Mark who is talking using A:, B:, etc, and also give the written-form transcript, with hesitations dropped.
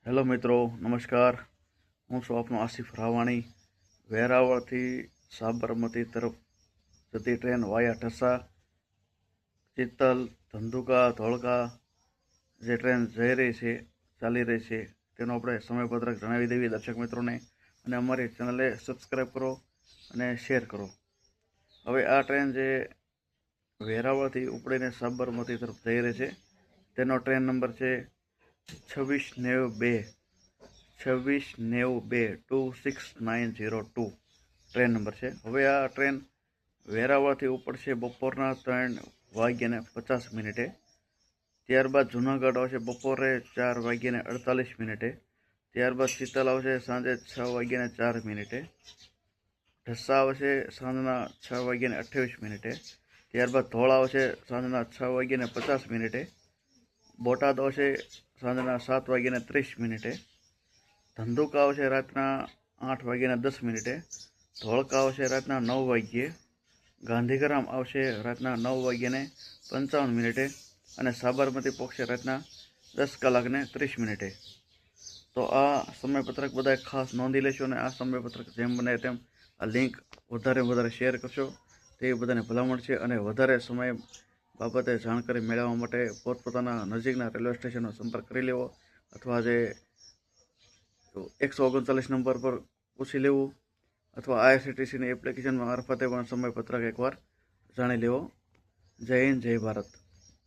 A: Hello મિત્રો, નમસ્કાર. હું છું આપનો આસિફ રાવાણી. વેરાવળથી સાબરમતી તરફ જતી ટ્રેન વાયા ઠસા, ચિત્તલ, ધંધુકા, ધોળકા જે ટ્રેન જઈ રહી છે, ચાલી રહી છે, તેનો આપણે સમયપત્રક જણાવી દેવી દર્શક મિત્રોને, અને અમારી ચેનલે સબસ્ક્રાઈબ કરો અને શેર કરો. હવે આ ટ્રેન જે વેરાવળથી ઉપડીને સાબરમતી તરફ જઈ રહી છે, તેનો ટ્રેન નંબર છે 2692 26902 ટ્રેન નંબર છે. હવે આ ટ્રેન વેરાવળથી ઉપડશે બપોરના 3:50. ત્યારબાદ જુનાગઢ આવશે બપોરે 4:48. ત્યારબાદ ચિત્તલ આવશે સાંજે 6:04. ઢસા આવશે સાંજના 6:28. ત્યારબાદ ધોળા આવશે સાંજના 6:50. બોટાદ આવશે સાંજના 7:30. ધંધુકા આવશે રાતના 8:10. ધોળકા આવશે રાતના 9 વાગ્યે. ગાંધીગ્રામ આવશે રાતના 9:55. અને સાબરમતી પહોંચશે રાતના 10:30. તો આ સમયપત્રક બધા ખાસ નોંધી લેશો, અને આ સમયપત્રક જેમ બને તેમ આ લિંક વધારે શેર કરશો, તે બધાને ભલામણ છે. અને વધારે સમય બાબતે જાણકારી મેળવવા માટે પોતપોતાના નજીકના રેલવે સ્ટેશનનો સંપર્ક કરી લેવો, અથવા જે 139 નંબર પર પૂછી લેવું, અથવા IRCTCની એપ્લિકેશન મારફતે પણ સમયપત્રક એકવાર જાણી લેવો. જય હિન્દ, જય ભારત.